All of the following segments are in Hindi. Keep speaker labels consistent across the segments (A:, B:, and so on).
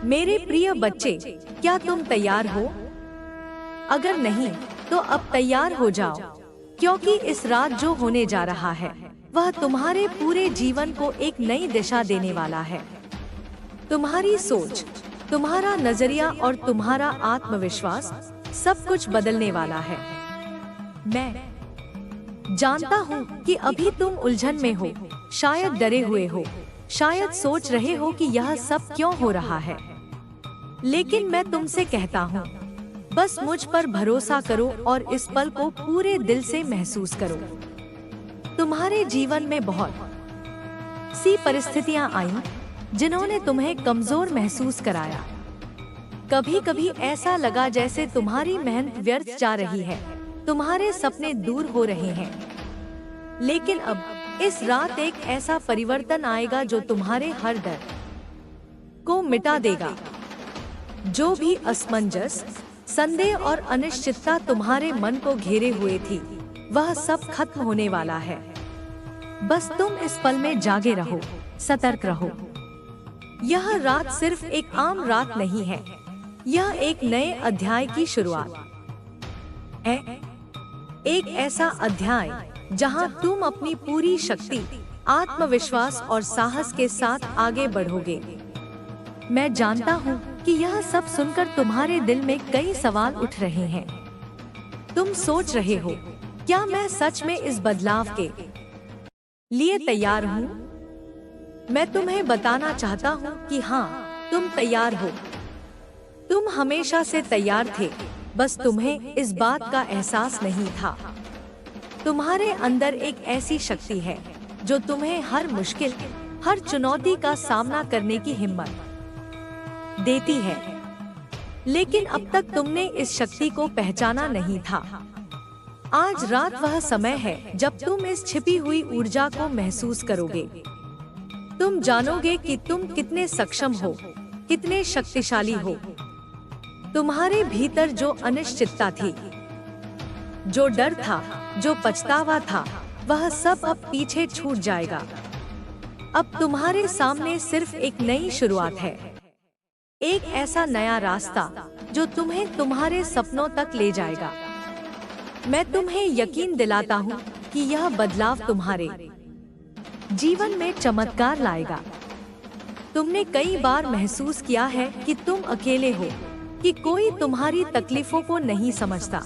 A: मेरे प्रिय बच्चे, क्या तुम तैयार हो? अगर नहीं, तो अब तैयार हो जाओ, क्योंकि इस रात जो होने जा रहा है वह तुम्हारे पूरे जीवन को एक नई दिशा देने वाला है। तुम्हारी सोच, तुम्हारा नजरिया और तुम्हारा आत्मविश्वास सब कुछ बदलने वाला है। मैं जानता हूँ कि अभी तुम उलझन में हो, शायद डरे हुए हो, शायद सोच रहे हो कि यह सब क्यों हो रहा है। लेकिन मैं तुमसे कहता हूँ, बस मुझ पर भरोसा करो और इस पल को पूरे दिल से महसूस करो। तुम्हारे जीवन में बहुत सी परिस्थितियां आईं जिन्होंने तुम्हें कमजोर महसूस कराया। कभी कभी ऐसा लगा जैसे तुम्हारी मेहनत व्यर्थ जा रही है, तुम्हारे सपने दूर हो रहे हैं। लेकिन अब इस रात एक ऐसा परिवर्तन आएगा जो तुम्हारे हर डर को मिटा देगा। जो भी असमंजस, संदेह और अनिश्चितता तुम्हारे मन को घेरे हुए थी, वह सब खत्म होने वाला है। बस तुम इस पल में जागे रहो, सतर्क रहो। यह रात सिर्फ एक आम रात नहीं है, यह एक नए अध्याय की शुरुआत है। एक ऐसा अध्याय जहां तुम अपनी पूरी शक्ति, आत्मविश्वास और साहस के साथ आगे बढ़ोगे। मैं जानता हूँ कि यह सब सुनकर तुम्हारे दिल में कई सवाल उठ रहे हैं। तुम सोच रहे हो, क्या मैं सच में इस बदलाव के लिए तैयार हूँ? मैं तुम्हें बताना चाहता हूँ कि हाँ, तुम तैयार हो। तुम हमेशा से तैयार थे, बस तुम्हें इस बात का एहसास नहीं था। तुम्हारे अंदर एक ऐसी शक्ति है जो तुम्हें हर मुश्किल, हर चुनौती का सामना करने की हिम्मत देती है। लेकिन अब तक तुमने इस शक्ति को पहचाना नहीं था। आज रात वह समय है जब तुम इस छिपी हुई ऊर्जा को महसूस करोगे। तुम जानोगे कि तुम कितने सक्षम हो, कितने शक्तिशाली हो। तुम्हारे भीतर जो अनिश्चितता थी, जो डर था, जो पछतावा था, वह सब अब पीछे छूट जाएगा। अब तुम्हारे सामने सिर्फ एक नई शुरुआत है, एक ऐसा नया रास्ता जो तुम्हें तुम्हारे सपनों तक ले जाएगा। मैं तुम्हें यकीन दिलाता हूँ कि यह बदलाव तुम्हारे जीवन में चमत्कार लाएगा। तुमने कई बार महसूस किया है कि तुम अकेले हो, कि कोई तुम्हारी तकलीफों को नहीं समझता।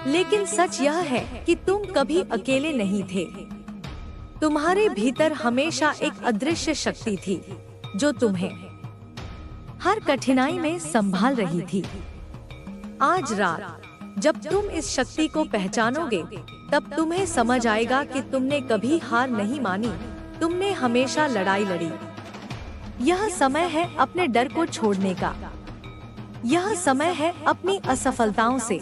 A: लेकिन सच यह है कि तुम कभी अकेले नहीं थे। तुम्हारे भीतर हमेशा एक अदृश्य शक्ति थी जो तुम्हें हर कठिनाई में संभाल रही थी। आज रात जब तुम इस शक्ति को पहचानोगे, तब तुम्हें समझ आएगा कि तुमने कभी हार नहीं मानी, तुमने हमेशा लड़ाई लड़ी। यह समय है अपने डर को छोड़ने का। यह समय है अपनी असफलताओं से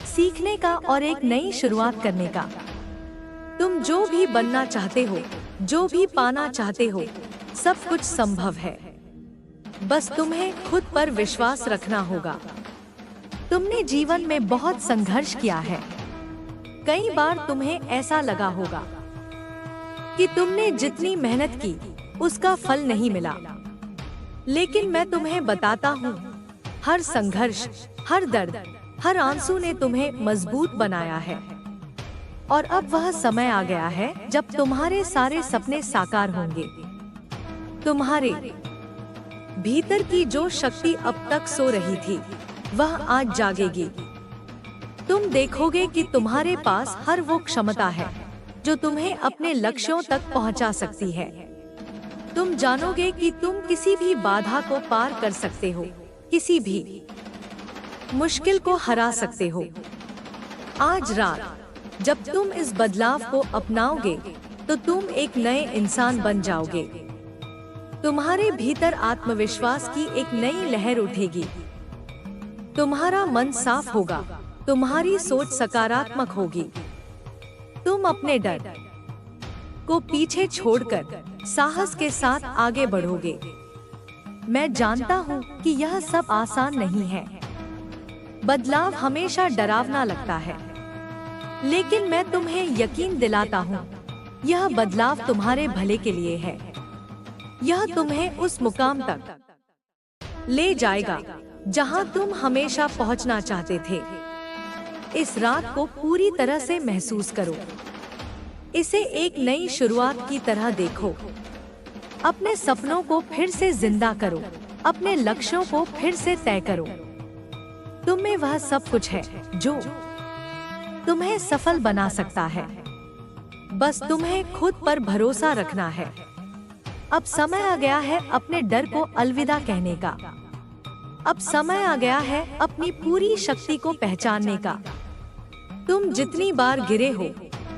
A: सीखने का और एक नई शुरुआत करने का। तुम जो भी बनना चाहते हो, जो भी पाना चाहते हो, सब कुछ संभव है। बस तुम्हें खुद पर विश्वास रखना होगा। तुमने जीवन में बहुत संघर्ष किया है। कई बार तुम्हें ऐसा लगा होगा कि तुमने जितनी मेहनत की, उसका फल नहीं मिला। लेकिन मैं तुम्हें बताता हूँ, हर संघर्ष, हर दर्द, हर आंसू ने तुम्हें मजबूत बनाया है। और अब वह समय आ गया है जब तुम्हारे सारे सपने साकार होंगे। तुम्हारे भीतर की जो शक्ति अब तक सो रही थी, वह आज जागेगी। तुम देखोगे कि तुम्हारे पास हर वो क्षमता है जो तुम्हें अपने लक्ष्यों तक पहुंचा सकती है। तुम जानोगे कि तुम किसी भी बाधा को पार कर सकते हो, किसी भी मुश्किल को हरा सकते हो। आज रात जब तुम इस बदलाव को अपनाओगे, तो तुम एक नए इंसान बन जाओगे। तुम्हारे भीतर आत्मविश्वास की एक नई लहर उठेगी। तुम्हारा मन साफ होगा, तुम्हारी सोच सकारात्मक होगी। तुम अपने डर को पीछे छोड़कर साहस के साथ आगे बढ़ोगे। मैं जानता हूँ कि यह सब आसान नहीं है। बदलाव हमेशा डरावना लगता है, लेकिन मैं तुम्हें यकीन दिलाता हूँ, यह बदलाव तुम्हारे भले के लिए है। यह तुम्हें उस मुकाम तक ले जाएगा जहां तुम हमेशा पहुंचना चाहते थे। इस रात को पूरी तरह से महसूस करो। इसे एक नई शुरुआत की तरह देखो। अपने सपनों को फिर से जिंदा करो। अपने लक्ष्यों को फिर से तय करो। तुम में वह सब कुछ है जो तुम्हें सफल बना सकता है। बस तुम्हें खुद पर भरोसा रखना है। अब समय आ गया है अपने डर को अलविदा कहने का। अब समय आ गया है अपनी पूरी शक्ति को पहचानने का। तुम जितनी बार गिरे हो,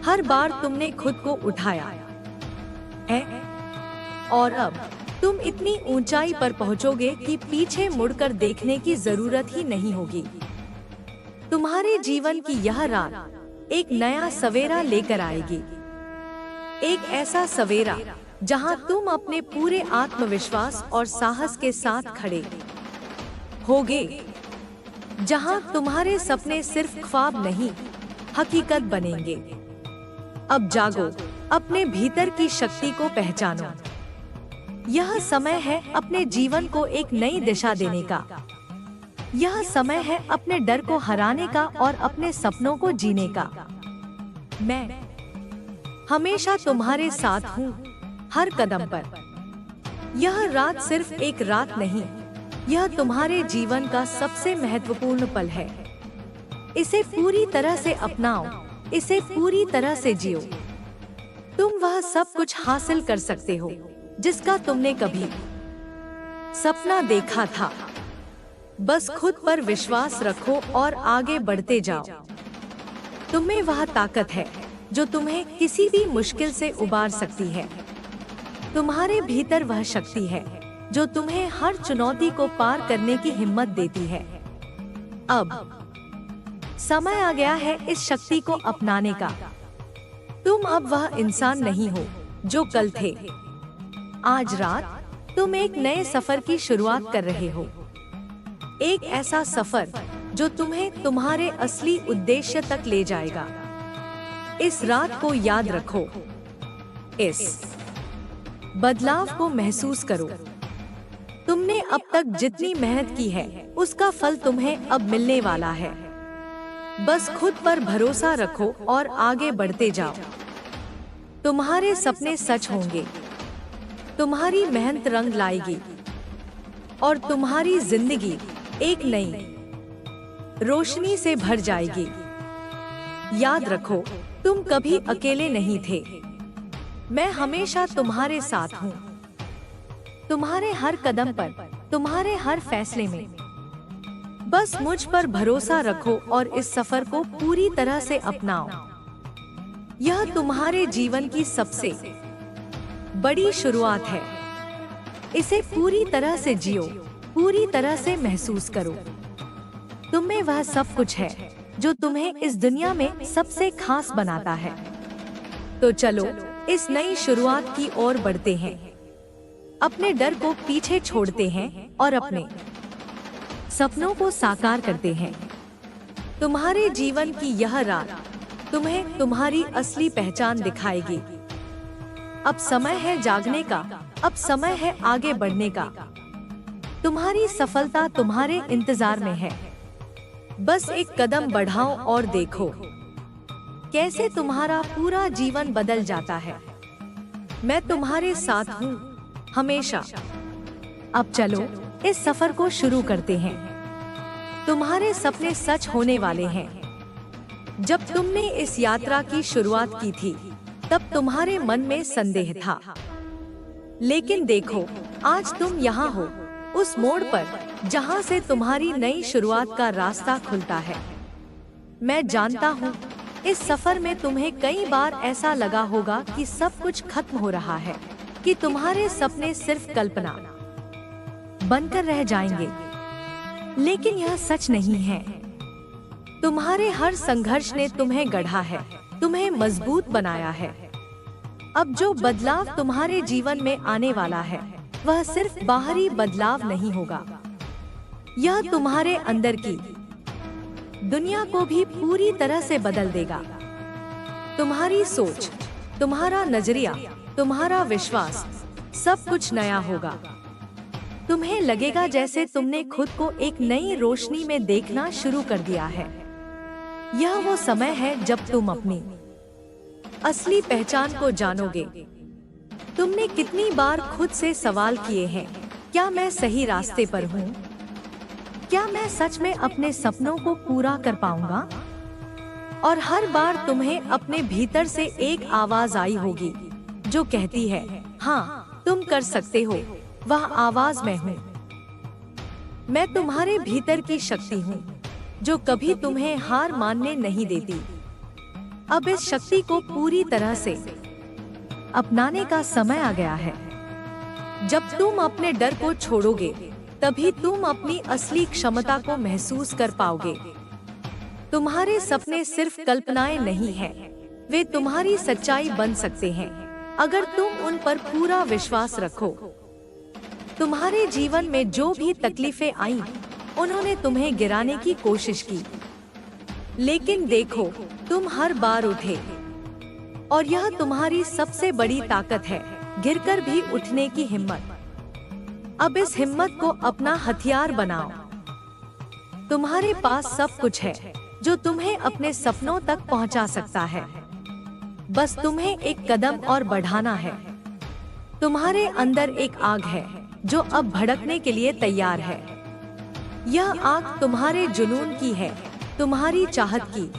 A: हर बार तुमने खुद को उठाया है और अब तुम इतनी ऊंचाई पर पहुंचोगे कि पीछे मुड़कर देखने की जरूरत ही नहीं होगी। तुम्हारे जीवन की यह रात एक नया सवेरा लेकर आएगी। एक ऐसा सवेरा जहां तुम अपने पूरे आत्मविश्वास और साहस के साथ खड़े होगे। जहां तुम्हारे सपने सिर्फ ख्वाब नहीं, हकीकत बनेंगे। अब जागो, अपने भीतर की शक्ति को पहचानो। यह समय है अपने जीवन को एक नई दिशा देने का। यह समय है अपने डर को हराने का और अपने सपनों को जीने का। मैं हमेशा तुम्हारे साथ हूँ, हर कदम पर। यह रात सिर्फ एक रात नहीं, यह तुम्हारे जीवन का सबसे महत्वपूर्ण पल है। इसे पूरी तरह से अपनाओ, इसे पूरी तरह से जियो। तुम वह सब कुछ हासिल कर सकते हो जिसका तुमने कभी सपना देखा था। बस खुद पर विश्वास रखो और आगे बढ़ते जाओ। तुम्हें वह ताकत है जो तुम्हें किसी भी मुश्किल से उबार सकती है। तुम्हारे भीतर वह शक्ति है जो तुम्हें हर चुनौती को पार करने की हिम्मत देती है। अब समय आ गया है इस शक्ति को अपनाने का। तुम अब वह इंसान नहीं हो जो कल थे। आज रात तुम एक नए सफर की शुरुआत कर रहे हो। एक ऐसा सफर जो तुम्हें तुम्हारे असली उद्देश्य तक ले जाएगा। इस रात को याद रखो। इस बदलाव को महसूस करो। तुमने अब तक जितनी मेहनत की है उसका फल तुम्हें अब मिलने वाला है। बस खुद पर भरोसा रखो और आगे बढ़ते जाओ। तुम्हारे सपने सच होंगे। तुम्हारी मेहनत रंग लाएगी और तुम्हारी जिंदगी एक नई रोशनी से भर जाएगी। याद रखो, तुम कभी अकेले नहीं थे। मैं हमेशा तुम्हारे साथ हूँ। तुम्हारे हर कदम पर, तुम्हारे हर फैसले में। बस मुझ पर भरोसा रखो और इस सफर को पूरी तरह से अपनाओ। यह तुम्हारे जीवन की सबसे बड़ी शुरुआत है। इसे पूरी तरह से जियो, पूरी तरह से महसूस करो। तुम में वह सब कुछ है जो तुम्हें इस दुनिया में सबसे खास बनाता है। तो चलो इस नई शुरुआत की ओर बढ़ते हैं। अपने डर को पीछे छोड़ते हैं और अपने सपनों को साकार करते हैं। तुम्हारे जीवन की यह रात तुम्हें तुम्हारी असली पहचान दिखाएगी। अब समय है जागने का, अब समय है आगे बढ़ने का। तुम्हारी सफलता तुम्हारे इंतजार में है। बस एक कदम बढ़ाओ और देखो कैसे तुम्हारा पूरा जीवन बदल जाता है। मैं तुम्हारे साथ हूँ हमेशा। अब चलो इस सफर को शुरू करते हैं। तुम्हारे सपने सच होने वाले हैं। जब तुमने इस यात्रा की शुरुआत की थी तब तुम्हारे मन में संदेह था, लेकिन देखो आज तुम यहाँ हो, उस मोड़ पर जहाँ से तुम्हारी नई शुरुआत का रास्ता खुलता है। मैं जानता हूँ इस सफर में तुम्हें कई बार ऐसा लगा होगा कि सब कुछ खत्म हो रहा है, कि तुम्हारे सपने सिर्फ कल्पना बनकर रह जाएंगे, लेकिन यह सच नहीं है। तुम्हारे हर संघर्ष ने तुम्हें गढ़ा है, तुम्हें मजबूत बनाया है। अब जो बदलाव तुम्हारे जीवन में आने वाला है वह सिर्फ बाहरी बदलाव नहीं होगा, यह तुम्हारे अंदर की दुनिया को भी पूरी तरह से बदल देगा। तुम्हारी सोच, तुम्हारा नजरिया, तुम्हारा विश्वास, सब कुछ नया होगा। तुम्हें लगेगा जैसे तुमने खुद को एक नई रोशनी में देखना शुरू कर दिया है। यह वो समय है जब तुम अपनी असली पहचान को जानोगे। तुमने कितनी बार खुद से सवाल किए हैं, क्या मैं सही रास्ते पर हूँ? क्या मैं सच में अपने सपनों को पूरा कर पाऊंगा? और हर बार तुम्हें अपने भीतर से एक आवाज आई होगी जो कहती है, हाँ तुम कर सकते हो। वह आवाज मैं हूँ। मैं तुम्हारे भीतर की शक्ति हूँ जो कभी तुम्हें हार मानने नहीं देती। अब इस शक्ति को पूरी तरह से अपनाने का समय आ गया है। जब तुम अपने डर को छोड़ोगे तभी तुम अपनी असली क्षमता को महसूस कर पाओगे। तुम्हारे सपने सिर्फ कल्पनाएं नहीं हैं, वे तुम्हारी सच्चाई बन सकते हैं अगर तुम उन पर पूरा विश्वास रखो। तुम्हारे जीवन में जो भी तकलीफें आईं, उन्होंने तुम्हें गिराने की कोशिश की, लेकिन देखो तुम हर बार उठे और यह तुम्हारी सबसे बड़ी ताकत है, गिरकर भी उठने की हिम्मत। अब इस हिम्मत को अपना हथियार बनाओ। तुम्हारे पास सब कुछ है जो तुम्हें अपने सपनों तक पहुंचा सकता है। बस तुम्हें एक कदम और बढ़ाना है। तुम्हारे अंदर एक आग है जो अब भड़कने के लिए तैयार है। यह आग तुम्हारे जुनून की है, तुम्हारी चाहत की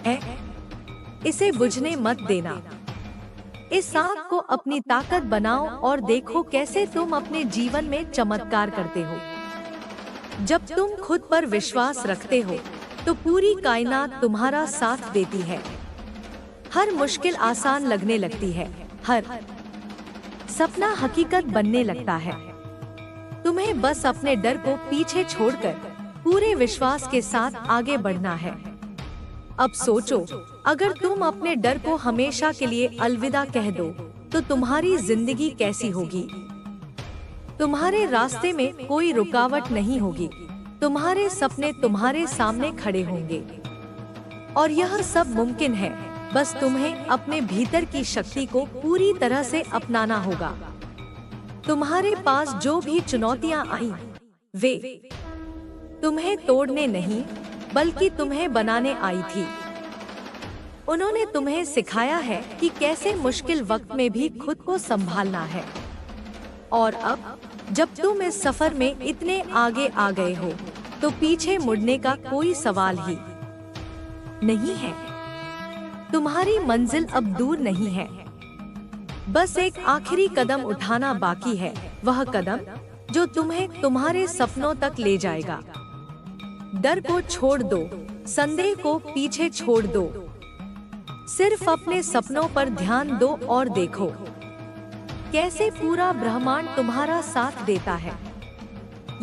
A: है। इसे बुझने मत देना। इस आग को अपनी ताकत बनाओ और देखो कैसे तुम अपने जीवन में चमत्कार करते हो। जब तुम खुद पर विश्वास रखते हो तो पूरी कायनात तुम्हारा साथ देती है। हर मुश्किल आसान लगने लगती है, हर सपना हकीकत बनने लगता है। तुम्हें बस अपने डर को पीछे छोड़कर पूरे विश्वास के साथ आगे बढ़ना है। अब सोचो, अगर तुम अपने डर को हमेशा के लिए अलविदा कह दो तो तुम्हारी जिंदगी कैसी होगी? तुम्हारे रास्ते में कोई रुकावट नहीं होगी। तुम्हारे सपने तुम्हारे सामने खड़े होंगे और यह सब मुमकिन है। बस तुम्हें अपने भीतर की शक्ति को पूरी तरह से अपनाना होगा। तुम्हारे पास जो भी चुनौतियां आई, वे तुम्हें तोड़ने नहीं बल्कि तुम्हें बनाने आई थी। उन्होंने तुम्हें सिखाया है कि कैसे मुश्किल वक्त में भी खुद को संभालना है। और अब जब तुम इस सफर में इतने आगे आ गए हो तो पीछे मुड़ने का कोई सवाल ही नहीं है। तुम्हारी मंजिल अब दूर नहीं है। बस एक आखिरी कदम उठाना बाकी है, वह कदम जो तुम्हें तुम्हारे सपनों तक ले जाएगा। डर को छोड़ दो, संदेह को पीछे छोड़ दो। सिर्फ अपने सपनों पर ध्यान दो और देखो कैसे पूरा ब्रह्मांड तुम्हारा साथ देता है।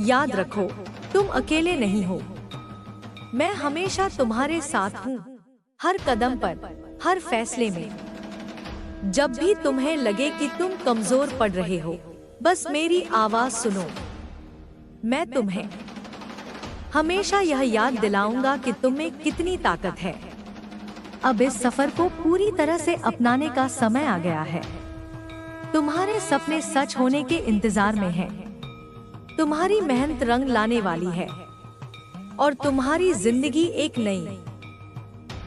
A: याद रखो, तुम अकेले नहीं हो। मैं हमेशा तुम्हारे साथ हूँ, हर कदम पर, हर फैसले में। जब भी तुम्हें लगे कि तुम कमजोर पड़ रहे हो, बस मेरी आवाज सुनो। मैं तुम्हें हमेशा यह याद दिलाऊंगा कि तुम में कितनी ताकत है। अब इस सफर को पूरी तरह से अपनाने का समय आ गया है। तुम्हारे सपने सच होने के इंतजार में हैं। तुम्हारी मेहनत रंग लाने वाली है और तुम्हारी जिंदगी एक नई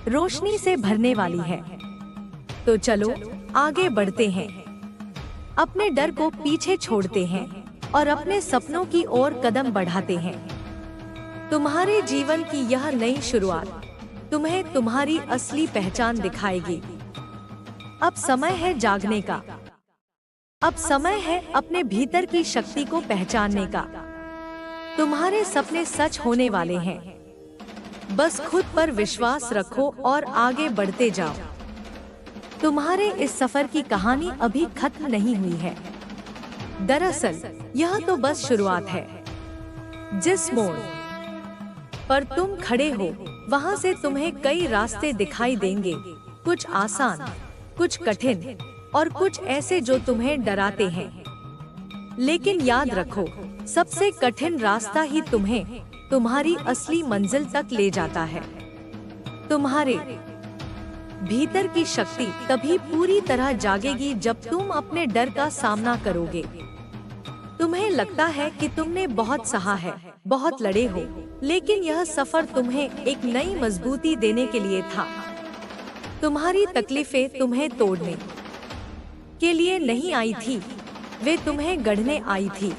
A: रोशनी से भरने वाली है। तो चलो आगे बढ़ते हैं, अपने डर को पीछे छोड़ते हैं और अपने सपनों की ओर कदम बढ़ाते हैं। तुम्हारे जीवन की यह नई शुरुआत तुम्हें तुम्हारी असली पहचान दिखाएगी। अब समय है जागने का। अब समय है अपने भीतर की शक्ति को पहचानने का। तुम्हारे सपने सच होने वाले हैं। बस खुद पर विश्वास रखो और आगे बढ़ते जाओ। तुम्हारे इस सफर की कहानी अभी खत्म नहीं हुई है। दरअसल यह तो बस शुरुआत है। जिस मोड़ पर तुम खड़े हो, वहाँ से तुम्हें कई रास्ते दिखाई देंगे, कुछ आसान, कुछ कठिन और कुछ ऐसे जो तुम्हें डराते हैं। लेकिन याद रखो, सबसे कठिन रास्ता ही तुम्हें तुम्हारी असली मंजिल तक ले जाता है। तुम्हारे भीतर की शक्ति तभी पूरी तरह जागेगी जब तुम अपने डर का सामना करोगे। तुम्हें लगता है कि तुमने बहुत सहा है, बहुत लड़े हो, लेकिन यह सफर तुम्हें एक नई मजबूती देने के लिए था। तुम्हारी तकलीफें तुम्हें तोड़ने के लिए नहीं आई थी, वे तुम्हें गढ़ने आई थी।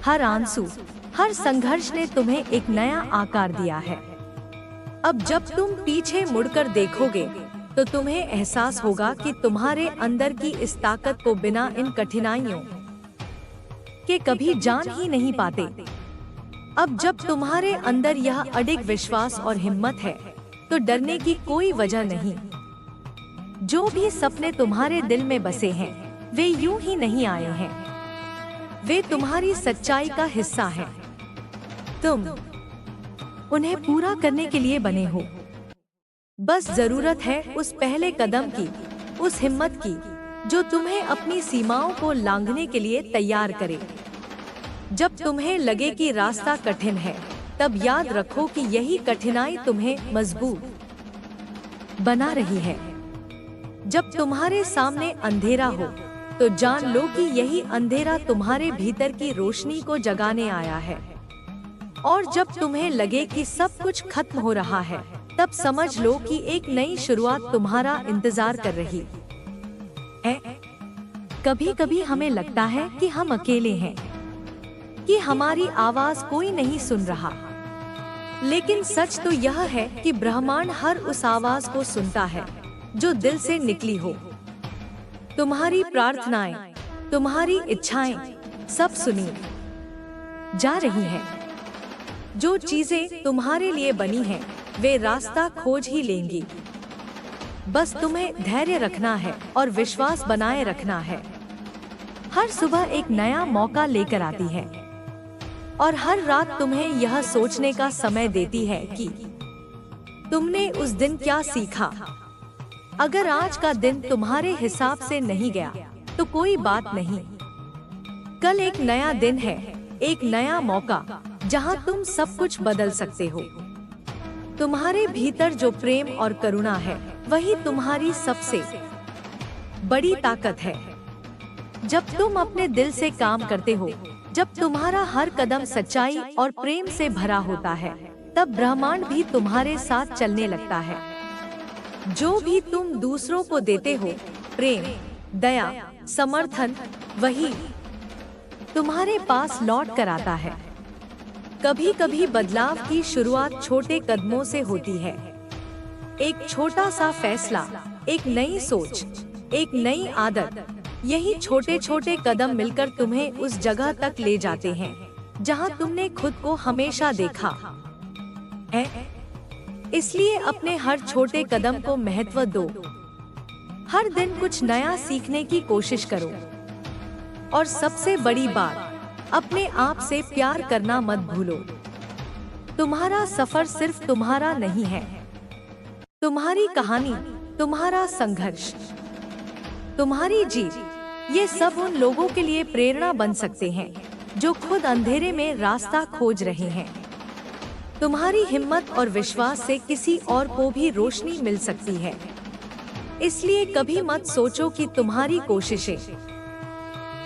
A: हर आंसू, हर संघर्ष ने तुम्हें एक नया आकार दिया है। अब जब तुम पीछे मुड़कर देखोगे तो तुम्हें एहसास होगा कि तुम्हारे अंदर की इस ताकत को बिना इन कठिनाइयों के कभी जान ही नहीं पाते। अब जब तुम्हारे अंदर यह अडिग विश्वास और हिम्मत है तो डरने की कोई वजह नहीं। जो भी सपने तुम्हारे दिल में बसे हैं वे यूं ही नहीं आए हैं, वे तुम्हारी सच्चाई का हिस्सा हैं। तुम उन्हें पूरा करने के लिए बने हो। बस जरूरत है उस पहले कदम की, उस हिम्मत की जो तुम्हें अपनी सीमाओं को लांघने के लिए तैयार करे। जब तुम्हें लगे कि रास्ता कठिन है, तब याद रखो कि यही कठिनाई तुम्हें मजबूत बना रही है। जब तुम्हारे सामने अंधेरा हो तो जान लो कि यही अंधेरा तुम्हारे भीतर की रोशनी को जगाने आया है। और जब तुम्हें लगे कि सब कुछ खत्म हो रहा है, तब समझ लो कि एक नई शुरुआत तुम्हारा इंतजार कर रही है। कभी कभी हमें लगता है कि हम अकेले हैं, कि हमारी आवाज कोई नहीं सुन रहा, लेकिन सच तो यह है कि ब्रह्मांड हर उस आवाज को सुनता है जो दिल से निकली हो। तुम्हारी प्रार्थनाएं, तुम्हारी इच्छाएं सब सुनी जा रही हैं। जो चीजें तुम्हारे लिए बनी हैं, वे रास्ता खोज ही लेंगी। बस तुम्हें धैर्य रखना है और विश्वास बनाए रखना है। हर सुबह एक नया मौका लेकर आती है और हर रात तुम्हें यह सोचने का समय देती है कि तुमने उस दिन क्या सीखा। अगर आज का दिन तुम्हारे हिसाब से नहीं गया तो कोई बात नहीं, कल एक नया दिन है, एक नया मौका जहां तुम सब कुछ बदल सकते हो। तुम्हारे भीतर जो प्रेम और करुणा है वही तुम्हारी सबसे बड़ी ताकत है। जब तुम अपने दिल से काम करते हो, जब तुम्हारा हर कदम सच्चाई और प्रेम से भरा होता है, तब ब्रह्मांड भी तुम्हारे साथ चलने लगता है। जो भी तुम दूसरों को देते हो, प्रेम, दया, समर्थन, वही तुम्हारे पास लौट कर आता है। कभी कभी बदलाव की शुरुआत छोटे कदमों से होती है। एक छोटा सा फैसला, एक नई सोच, एक नई आदत, यही छोटे छोटे कदम मिलकर तुम्हें उस जगह तक ले जाते हैं जहां तुमने खुद को हमेशा देखा है। इसलिए अपने हर छोटे कदम को महत्व दो। हर दिन कुछ नया सीखने की कोशिश करो। और सबसे बड़ी बात, अपने आप से प्यार करना मत भूलो। तुम्हारा सफर सिर्फ तुम्हारा नहीं है, तुम्हारी कहानी, तुम्हारा संघर्ष, तुम्हारी जीत, ये सब उन लोगों के लिए प्रेरणा बन सकते हैं जो खुद अंधेरे में रास्ता खोज रहे हैं। तुम्हारी हिम्मत और विश्वास से किसी और को भी रोशनी मिल सकती है। इसलिए कभी मत सोचो कि तुम्हारी कोशिशें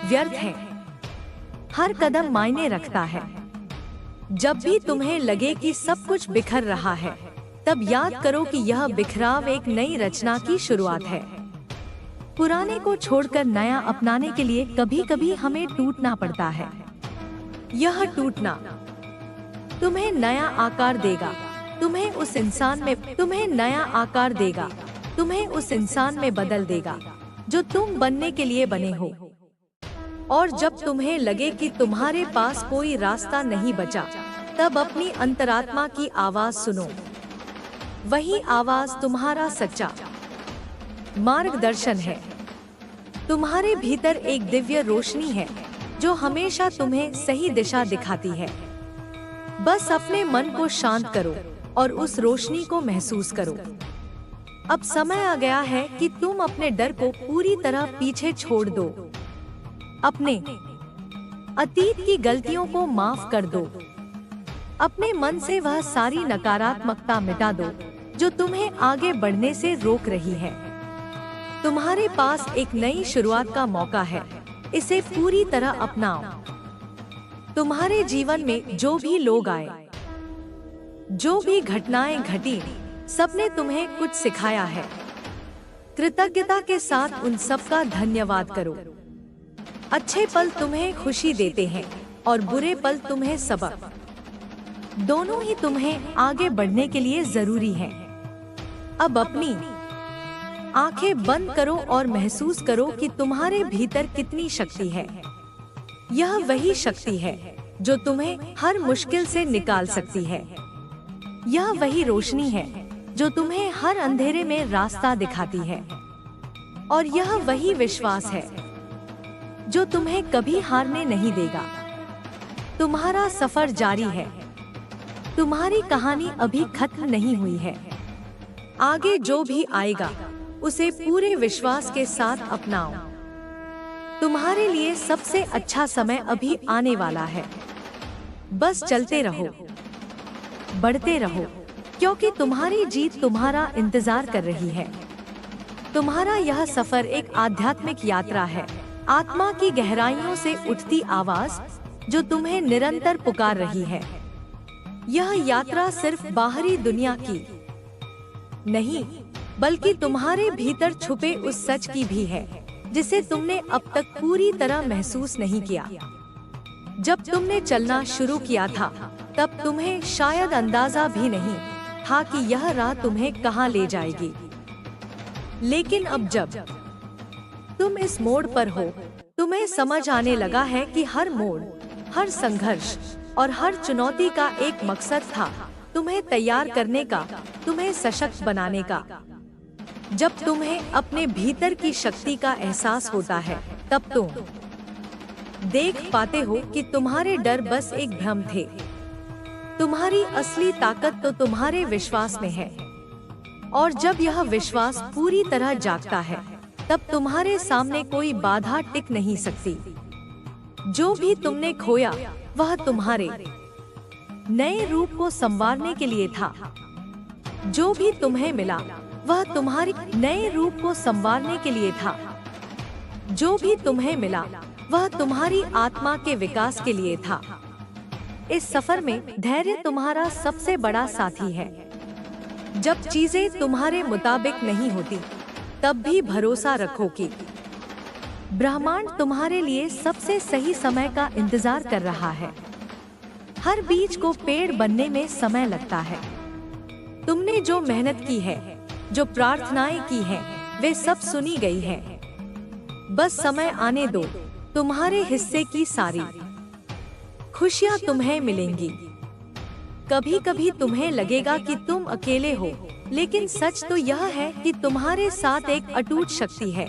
A: व्यर्थ हैं। हर कदम मायने रखता है। जब भी तुम्हें लगे कि सब कुछ बिखर रहा है, तब याद करो कि यह बिखराव एक नई रचना की शुरुआत है। पुराने को छोड़कर नया अपनाने के लिए कभी कभी हमें टूटना पड़ता है। यह टूटना तुम्हें नया आकार देगा, तुम्हें उस इंसान में बदल देगा जो तुम बनने के लिए बने हो। और जब तुम्हें लगे कि तुम्हारे पास कोई रास्ता नहीं बचा, तब अपनी अंतरात्मा की आवाज सुनो। वही आवाज तुम्हारा सच्चा मार्गदर्शन है। तुम्हारे भीतर एक दिव्य रोशनी है जो हमेशा तुम्हें सही दिशा दिखाती है। बस अपने मन को शांत करो और उस रोशनी को महसूस करो। अब समय आ गया है कि तुम अपने डर को पूरी तरह पीछे छोड़ दो। अपने अतीत की गलतियों को माफ कर दो। अपने मन से वह सारी नकारात्मकता मिटा दो जो तुम्हें आगे बढ़ने से रोक रही है। तुम्हारे पास एक नई शुरुआत का मौका है। इसे पूरी तरह अपनाओ। तुम्हारे जीवन में जो भी लोग आए, जो भी घटनाएं घटी, सबने तुम्हें कुछ सिखाया है। कृतज्ञता के साथ उन सब का धन्यवाद करो। अच्छे पल तुम्हें खुशी देते हैं और बुरे पल तुम्हें सबक। दोनों ही तुम्हें आगे बढ़ने के लिए जरूरी हैं। अब अपनी आंखें बंद करो और महसूस करो कि तुम्हारे भीतर कितनी शक्ति है। यह वही शक्ति है जो तुम्हें हर मुश्किल से निकाल सकती है। यह वही रोशनी है जो तुम्हें हर अंधेरे में रास्ता दिखाती है। और यह वही विश्वास है जो तुम्हें कभी हारने नहीं देगा। तुम्हारा सफर जारी है। तुम्हारी कहानी अभी खत्म नहीं हुई है। आगे जो भी आएगा उसे पूरे विश्वास के साथ अपनाओ। तुम्हारे लिए सबसे अच्छा समय अभी आने वाला है। बस चलते रहो, बढ़ते रहो, क्योंकि तुम्हारी जीत तुम्हारा इंतजार कर रही है। तुम्हारा यह सफर एक आध्यात्मिक यात्रा है, आत्मा की गहराइयों से उठती आवाज जो तुम्हें निरंतर पुकार रही है। यह यात्रा सिर्फ बाहरी दुनिया की नहीं, बल्कि तुम्हारे भीतर छुपे उस सच की भी है जिसे तुमने अब तक पूरी तरह महसूस नहीं किया। जब तुमने चलना शुरू किया था तब तुम्हें शायद अंदाजा भी नहीं था कि यह राह तुम्हें कहां ले जाएगी। लेकिन अब जब तुम इस मोड़ पर हो, तुम्हें समझ आने लगा है कि हर मोड़, हर संघर्ष और हर चुनौती का एक मकसद था, तुम्हें तैयार करने का, तुम्हें सशक्त बनाने का। जब तुम्हें अपने भीतर की शक्ति का एहसास होता है, तब तुम देख पाते हो कि तुम्हारे डर बस एक भ्रम थे। तुम्हारी असली ताकत तो तुम्हारे विश्वास में है। और जब यह विश्वास पूरी तरह जागता है, तब तुम्हारे सामने कोई बाधा टिक नहीं सकती। जो भी तुमने खोया वह तुम्हारे नए रूप को संवारने के लिए था। जो भी तुम्हें मिला वह तुम्हारी नए रूप को संवारने के लिए था। जो भी तुम्हें मिला वह तुम्हारी आत्मा के विकास के लिए था। इस सफर में धैर्य तुम्हारा सबसे बड़ा साथी है। जब चीजें तुम्हारे मुताबिक नहीं होती, तब भी भरोसा रखो कि ब्रह्मांड तुम्हारे लिए सबसे सही समय का इंतजार कर रहा है। हर बीज को पेड़ बनने में समय लगता है। तुमने जो मेहनत की है, जो प्रार्थनाएं की हैं, वे सब सुनी गई हैं। बस समय आने दो, तुम्हारे हिस्से की सारी खुशियां तुम्हें मिलेंगी। कभी कभी तुम्हें लगेगा कि तुम अकेले हो, लेकिन सच तो यह है कि तुम्हारे साथ एक अटूट शक्ति है।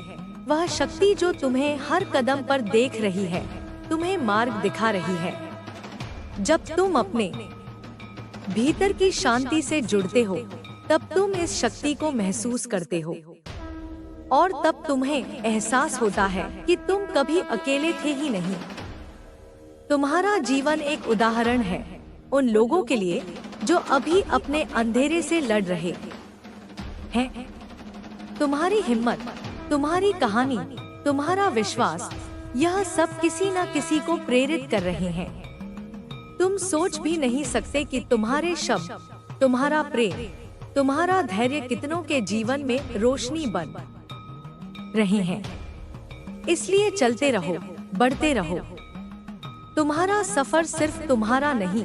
A: वह शक्ति जो तुम्हें हर कदम पर देख रही है, तुम्हें मार्ग दिखा रही है। जब तुम अपने भीतर की शांति से जुड़ते हो, तब तुम इस शक्ति को महसूस करते हो। और तब तुम्हें एहसास होता है कि तुम कभी अकेले थे ही नहीं। तुम्हारा जीवन एक उदाहरण है उन लोगों के लिए जो अभी अपने अंधेरे से लड़ रहे हैं। तुम्हारी हिम्मत, तुम्हारी कहानी, तुम्हारा विश्वास, यह सब किसी न किसी को प्रेरित कर रहे हैं। तुम सोच भी नहीं सकते कि तुम्हारे शब्द, तुम्हारा प्रेम, तुम्हारा धैर्य कितनों के जीवन में रोशनी बन रहे हैं। इसलिए चलते रहो, बढ़ते रहो। तुम्हारा सफर सिर्फ तुम्हारा नहीं,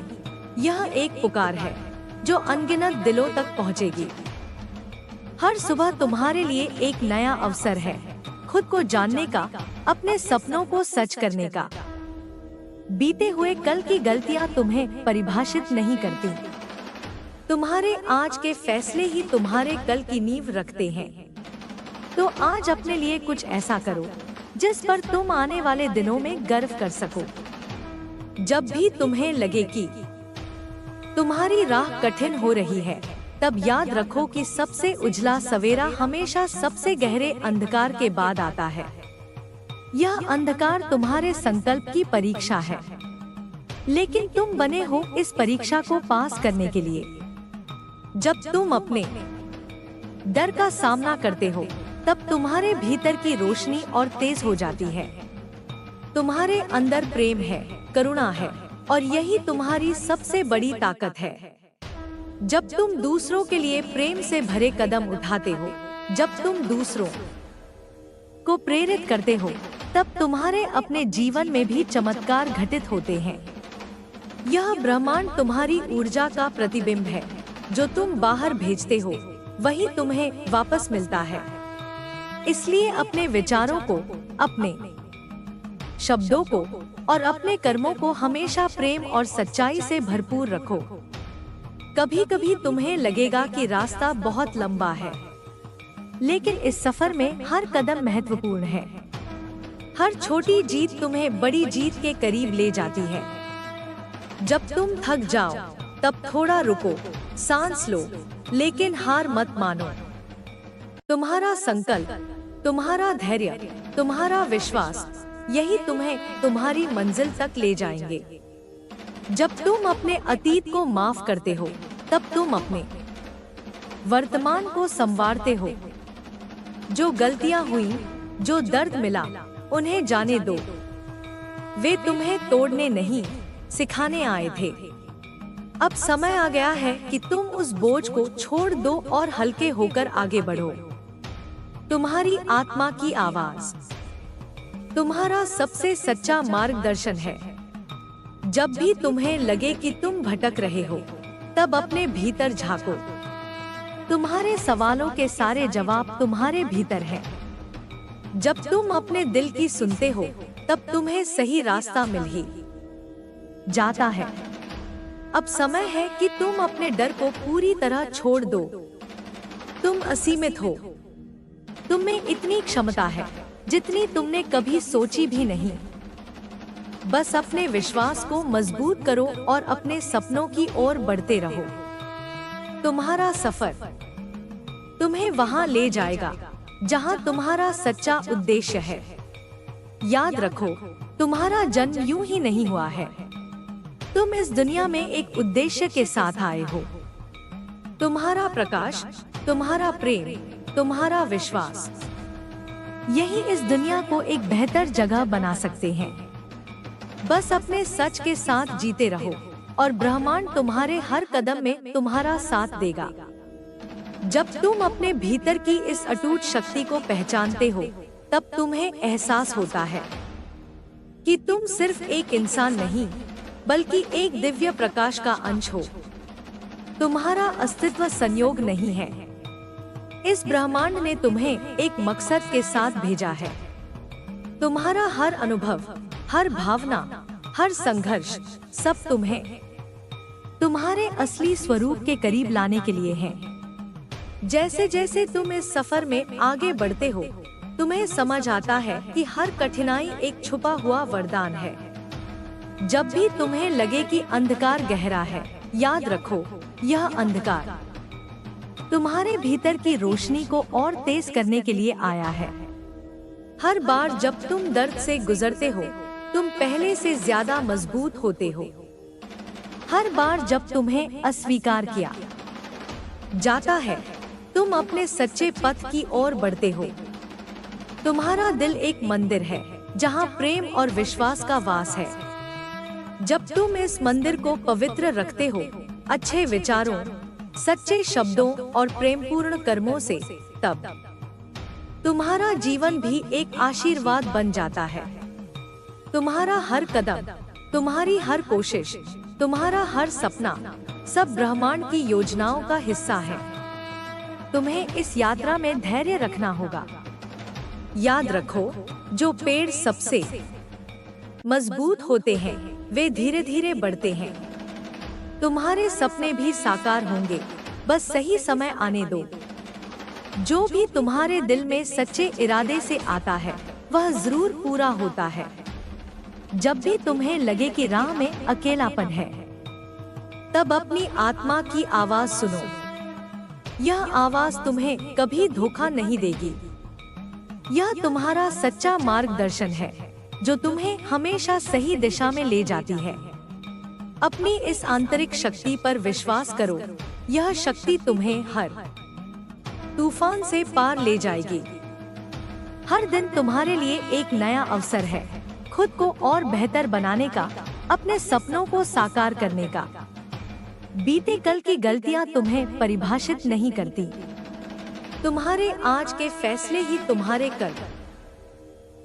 A: यह एक पुकार है जो अनगिनत दिलों तक पहुंचेगी। हर सुबह तुम्हारे लिए एक नया अवसर है, खुद को जानने का, अपने सपनों को सच करने का। बीते हुए कल की गलतियां तुम्हें परिभाषित नहीं करती। तुम्हारे आज के फैसले ही तुम्हारे कल की नींव रखते हैं। तो आज अपने लिए कुछ ऐसा करो जिस पर तुम आने वाले दिनों में गर्व कर सको। जब भी तुम्हें लगे कि तुम्हारी राह कठिन हो रही है, तब याद रखो कि सबसे उजला सवेरा हमेशा सबसे गहरे अंधकार के बाद आता है। यह अंधकार तुम्हारे संकल्प की परीक्षा है, लेकिन तुम बने हो इस परीक्षा को पास करने के लिए। जब तुम अपने डर का सामना करते हो, तब तुम्हारे भीतर की रोशनी और तेज हो जाती है। तुम्हारे अंदर प्रेम है, करुणा है, और यही तुम्हारी सबसे बड़ी ताकत है। जब तुम दूसरों के लिए प्रेम से भरे कदम उठाते हो, जब तुम दूसरों को प्रेरित करते हो, तब तुम्हारे अपने जीवन में भी चमत्कार घटित होते हैं। यह ब्रह्मांड तुम्हारी ऊर्जा का प्रतिबिंब है। जो तुम बाहर भेजते हो वही तुम्हें वापस मिलता है। इसलिए अपने विचारों को, अपने शब्दों को और अपने कर्मों को हमेशा प्रेम और सच्चाई से भरपूर रखो। कभी कभी तुम्हें लगेगा कि रास्ता बहुत लंबा है, लेकिन इस सफर में हर कदम महत्वपूर्ण है। हर छोटी जीत तुम्हें बड़ी जीत के करीब ले जाती है। जब तुम थक जाओ तब थोड़ा रुको, सांस लो, लेकिन हार मत मानो। तुम्हारा संकल्प, तुम्हारा धैर्य, तुम्हारा विश्वास, यही तुम्हें तुम्हारी मंजिल तक ले जाएंगे। जब तुम अपने अतीत को माफ करते हो, तब तुम अपने वर्तमान को संवारते हो। जो गलतियां हुई, जो दर्द मिला, उन्हें जाने दो। वे तुम्हें तोड़ने नहीं, सिखाने आए थे। अब समय आ गया है कि तुम उस बोझ को छोड़ दो और हल्के होकर आगे बढ़ो। तुम्हारी आत्मा की आवाज तुम्हारा सबसे सच्चा मार्गदर्शन है। जब भी तुम्हें लगे कि तुम भटक रहे हो, तब अपने भीतर झांको। तुम्हारे सवालों के सारे जवाब तुम्हारे भीतर हैं। जब तुम अपने दिल की सुनते हो, तब तुम्हें सही रास्ता मिल ही जाता है। अब समय है कि तुम अपने डर को पूरी तरह छोड़ दो। तुम असीमित हो। तुम में इतनी क्षमता है जितनी तुमने कभी सोची भी नहीं। बस अपने विश्वास को मजबूत करो और अपने सपनों की ओर बढ़ते रहो। तुम्हारा सफर तुम्हें वहां ले जाएगा जहां तुम्हारा सच्चा उद्देश्य है। याद रखो, तुम्हारा जन्म यूं ही नहीं हुआ है। तुम इस दुनिया में एक उद्देश्य के साथ आए हो। तुम्हारा प्रकाश, तुम्हारा प्रेम, तुम्हारा विश्वास, यही इस दुनिया को एक बेहतर जगह बना सकते हैं। बस अपने सच के साथ जीते रहो और ब्रह्मांड तुम्हारे हर कदम में तुम्हारा साथ देगा। जब तुम अपने भीतर की इस अटूट शक्ति को पहचानते हो, तब तुम्हें एहसास होता है कि तुम सिर्फ एक इंसान नहीं, बल्कि एक दिव्य प्रकाश का अंश हो। तुम्हारा अस्तित्व संयोग नहीं है। इस ब्रह्मांड ने तुम्हें एक मकसद के साथ भेजा है। तुम्हारा हर अनुभव, हर भावना, हर संघर्ष, सब तुम्हें तुम्हारे असली स्वरूप के करीब लाने के लिए है। जैसे जैसे तुम इस सफर में आगे बढ़ते हो, तुम्हें समझ आता है कि हर कठिनाई एक छुपा हुआ वरदान है। जब भी तुम्हें लगे कि अंधकार गहरा है, याद रखो, यह अंधकार तुम्हारे भीतर की रोशनी को और तेज करने के लिए आया है। हर बार जब तुम दर्द से गुजरते हो, तुम पहले से ज्यादा मजबूत होते हो। हर बार जब तुम्हें अस्वीकार किया जाता है, तुम अपने सच्चे पथ की ओर बढ़ते हो। तुम्हारा दिल एक मंदिर है जहां प्रेम और विश्वास का वास है। जब तुम इस मंदिर को पवित्र रखते हो, अच्छे विचारों, सच्चे शब्दों और प्रेमपूर्ण कर्मों से, तब तुम्हारा जीवन भी एक आशीर्वाद बन जाता है। तुम्हारा हर कदम, तुम्हारी हर कोशिश, तुम्हारा हर सपना, सब ब्रह्मांड की योजनाओं का हिस्सा है। तुम्हें इस यात्रा में धैर्य रखना होगा। याद रखो, जो पेड़ सबसे मजबूत होते हैं, वे धीरे धीरे बढ़ते हैं। तुम्हारे सपने भी साकार होंगे, बस सही समय आने दो। जो भी तुम्हारे दिल में सच्चे इरादे से आता है, वह जरूर पूरा होता है। जब भी तुम्हें लगे कि राह में अकेलापन है, तब अपनी आत्मा की आवाज सुनो। यह आवाज तुम्हें कभी धोखा नहीं देगी। यह तुम्हारा सच्चा मार्गदर्शन है, जो तुम्हें हमेशा सही दिशा में ले जाती है। अपनी इस आंतरिक शक्ति पर विश्वास करो। यह शक्ति तुम्हें हर तूफान से पार ले जाएगी। हर दिन तुम्हारे लिए एक नया अवसर है। खुद को और बेहतर बनाने का, अपने सपनों को साकार करने का। बीते कल की गलतियां तुम्हें परिभाषित नहीं करती। तुम्हारे आज के फैसले ही तुम्हारे कल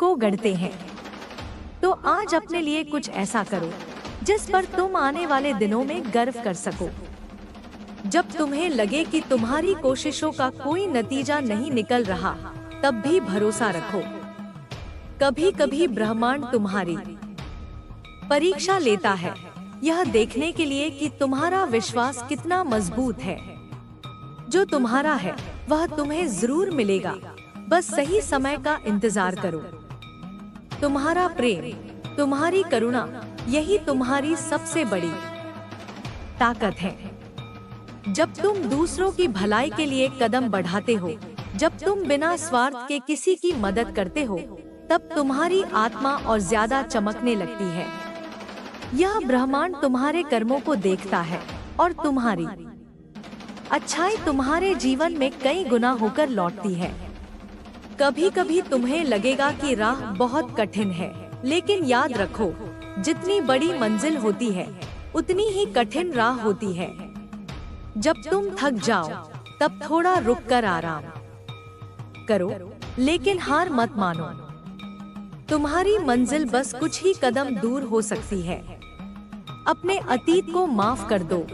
A: को गढ़ते हैं। तो आज अपने लिए कुछ ऐसा करो जिस पर तुम आने वाले दिनों में गर्व कर सको। जब तुम्हें लगे कि तुम्हारी कोशिशों का कोई नतीजा नहीं निकल रहा, तब भी भरोसा रखो। कभी कभी ब्रह्मांड तुम्हारी परीक्षा लेता है, यह देखने के लिए कि तुम्हारा विश्वास कितना मजबूत है। जो तुम्हारा है वह तुम्हें जरूर मिलेगा, बस सही समय का इंतजार करो। तुम्हारा प्रेम, तुम्हारी करुणा, यही तुम्हारी सबसे बड़ी ताकत है। जब तुम दूसरों की भलाई के लिए कदम बढ़ाते हो, जब तुम बिना स्वार्थ के किसी की मदद करते हो, तब तुम्हारी आत्मा और ज्यादा चमकने लगती है। यह ब्रह्मांड तुम्हारे कर्मों को देखता है और तुम्हारी अच्छाई तुम्हारे जीवन में कई गुना होकर लौटती है। कभी कभी तुम्हें लगेगा कि राह बहुत कठिन है, लेकिन याद रखो, जितनी बड़ी मंजिल होती है उतनी ही कठिन राह होती है। जब तुम थक जाओ तब थोड़ा रुक कर आराम करो, लेकिन हार मत मानो। तुम्हारी मंजिल बस कुछ ही कदम दूर हो सकती है। अपने अतीत को माफ कर दो।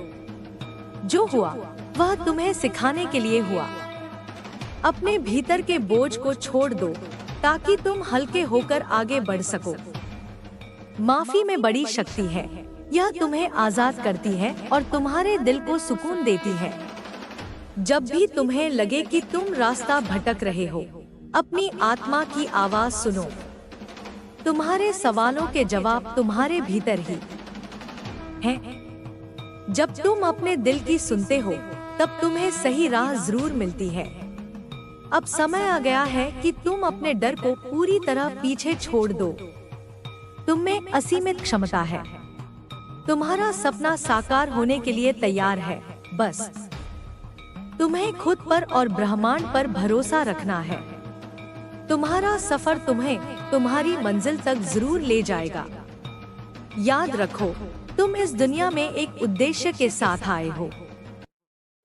A: जो हुआ वह तुम्हें सिखाने के लिए हुआ। अपने भीतर के बोझ को छोड़ दो ताकि तुम हल्के होकर आगे बढ़ सको। माफी में बड़ी शक्ति है, यह तुम्हें आजाद करती है और तुम्हारे दिल को सुकून देती है। जब भी तुम्हें लगे कि तुम रास्ता भटक रहे हो, अपनी आत्मा की आवाज सुनो। तुम्हारे सवालों के जवाब तुम्हारे भीतर ही हैं। जब तुम अपने दिल की सुनते हो, तब तुम्हें सही राह जरूर मिलती है। अब समय आ गया है कि तुम अपने डर को पूरी तरह पीछे छोड़ दो। तुम में असीमित क्षमता है। तुम्हारा सपना साकार होने के लिए तैयार है। बस तुम्हें खुद पर और ब्रह्मांड पर भरोसा रखना है। तुम्हारा सफर तुम्हें तुम्हारी मंजिल तक जरूर ले जाएगा। याद रखो, तुम इस दुनिया में एक उद्देश्य के साथ आए हो।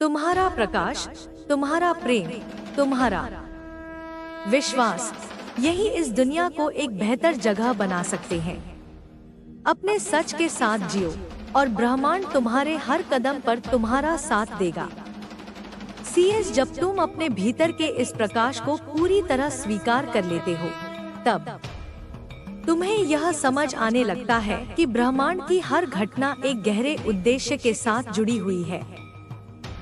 A: तुम्हारा प्रकाश, तुम्हारा प्रेम, तुम्हारा विश्वास, यही इस दुनिया को एक बेहतर जगह बना सकते हैं। अपने सच के साथ जियो और ब्रह्मांड तुम्हारे हर कदम पर तुम्हारा साथ देगा। सीएस, जब तुम अपने भीतर के इस प्रकाश को पूरी तरह स्वीकार कर लेते हो, तब तुम्हें यह समझ आने लगता है कि ब्रह्मांड की हर घटना एक गहरे उद्देश्य के साथ जुड़ी हुई है।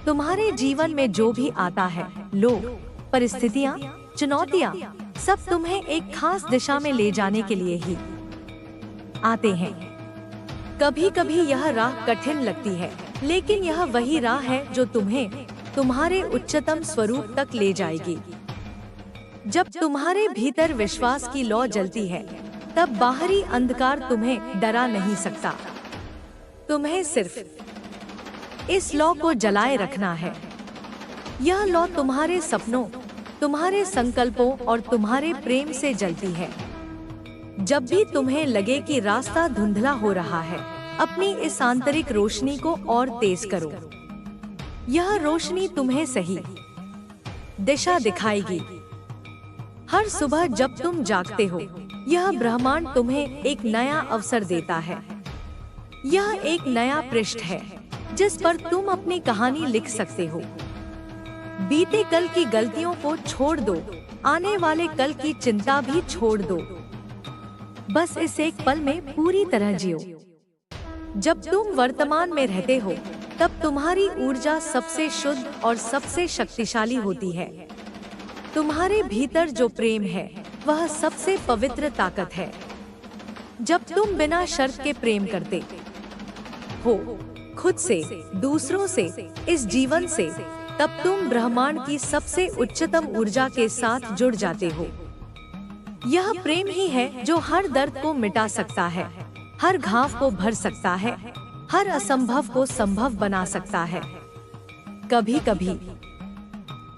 A: तुम्हारे जीवन में जो भी आता है, लोग, परिस्थितियाँ, चुनौतियाँ, सब तुम्हें एक खास दिशा में ले जाने के लिए ही आते हैं। कभी कभी यह राह कठिन लगती है, लेकिन यह वही राह है जो तुम्हें तुम्हारे उच्चतम स्वरूप तक ले जाएगी। जब तुम्हारे भीतर विश्वास की लौ जलती है, तब बाहरी अंधकार तुम्हें डरा नहीं सकता। तुम्हें सिर्फ इस लौ को जलाए रखना है। यह लौ तुम्हारे सपनों, तुम्हारे संकल्पों और तुम्हारे प्रेम से जलती है। जब भी तुम्हें लगे कि रास्ता धुंधला हो रहा है, अपनी इस आंतरिक रोशनी को और तेज करो। यह रोशनी तुम्हें सही दिशा दिखाएगी। हर सुबह जब तुम जागते हो, यह ब्रह्मांड तुम्हें एक नया अवसर देता है। यह एक नया पृष्ठ है जिस पर तुम अपनी कहानी लिख सकते हो। बीते कल की गलतियों को छोड़ दो, आने वाले कल की चिंता भी छोड़ दो। बस इस एक पल में पूरी तरह जियो। जब तुम वर्तमान में रहते हो, तब तुम्हारी ऊर्जा सबसे शुद्ध और सबसे शक्तिशाली होती है। तुम्हारे भीतर जो प्रेम है, वह सबसे पवित्र ताकत है। जब तुम बिना शर्त के प्रेम करते हो, खुद से, दूसरों से, इस जीवन से, तब तुम ब्रह्मांड की सबसे उच्चतम ऊर्जा के साथ जुड़ जाते हो। यह प्रेम ही है जो हर दर्द को मिटा सकता है, हर घाव को भर सकता है, हर असंभव को संभव बना सकता है। कभी कभी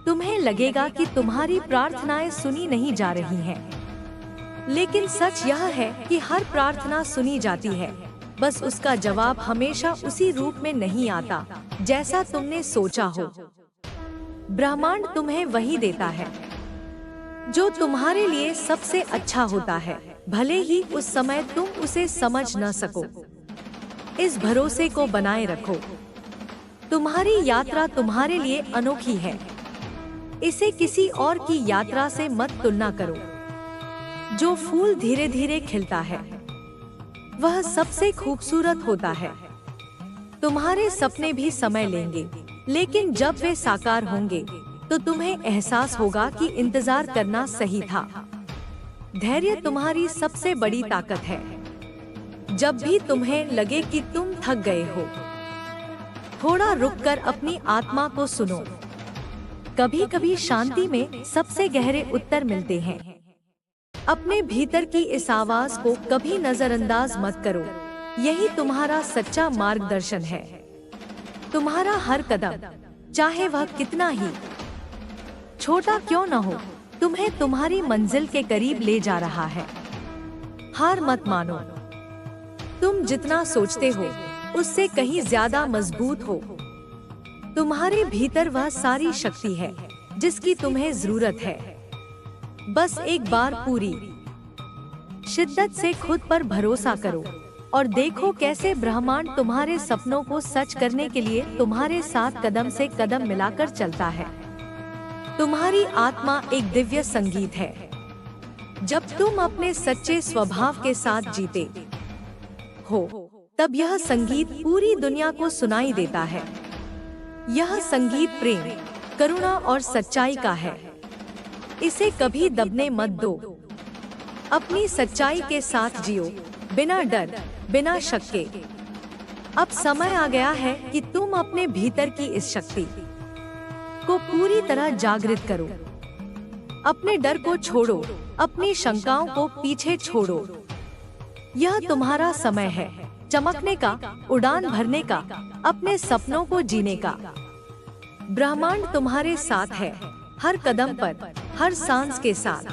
A: तुम्हें लगेगा कि तुम्हारी प्रार्थनाएं सुनी नहीं जा रही हैं, लेकिन सच यह है कि हर प्रार्थना सुनी जाती है, बस उसका जवाब हमेशा उसी रूप में नहीं आता जैसा तुमने सोचा हो। ब्रह्मांड तुम्हें वही देता है जो तुम्हारे लिए सबसे अच्छा होता है, भले ही उस समय तुम उसे समझ न सको। इस भरोसे को बनाए रखो। तुम्हारी यात्रा तुम्हारे लिए अनोखी है। इसे किसी और की यात्रा से मत तुलना करो। जो फूल धीरे धीरे खिलता है वह सबसे खूबसूरत होता है। तुम्हारे सपने भी समय लेंगे, लेकिन जब वे साकार होंगे तो तुम्हें एहसास होगा कि इंतजार करना सही था। धैर्य तुम्हारी सबसे बड़ी ताकत है। जब भी तुम्हें लगे कि तुम थक गए हो, थोड़ा रुककर अपनी आत्मा को सुनो। कभी कभी शांति में सबसे गहरे उत्तर मिलते हैं। अपने भीतर की इस आवाज को कभी नजरअंदाज मत करो। यही तुम्हारा सच्चा मार्गदर्शन है। तुम्हारा हर कदम, चाहे वह कितना ही छोटा क्यों न हो, तुम्हें तुम्हारी मंजिल के करीब ले जा रहा है। हार मत मानो। तुम जितना सोचते हो उससे कहीं ज्यादा मजबूत हो। तुम्हारे भीतर वह सारी शक्ति है जिसकी तुम्हें जरूरत है। बस एक बार पूरी शिद्दत से खुद पर भरोसा करो और देखो कैसे ब्रह्मांड तुम्हारे सपनों को सच करने के लिए तुम्हारे साथ कदम से कदम मिलाकर चलता है। तुम्हारी आत्मा एक दिव्य संगीत है। जब तुम अपने सच्चे स्वभाव के साथ जीते हो, तब यह संगीत पूरी दुनिया को सुनाई देता है। यह संगीत प्रेम, करुणा और सच्चाई का है। इसे कभी दबने मत दो। अपनी सच्चाई के साथ जियो, बिना डर, बिना शक के। अब समय आ गया है कि तुम अपने भीतर की इस शक्ति को पूरी तरह जागृत करो। अपने डर को छोड़ो, अपनी शंकाओं को पीछे छोड़ो। यह तुम्हारा समय है चमकने का, उड़ान भरने का, अपने सपनों को जीने का। ब्रह्मांड तुम्हारे साथ है, हर कदम पर, हर सांस के साथ।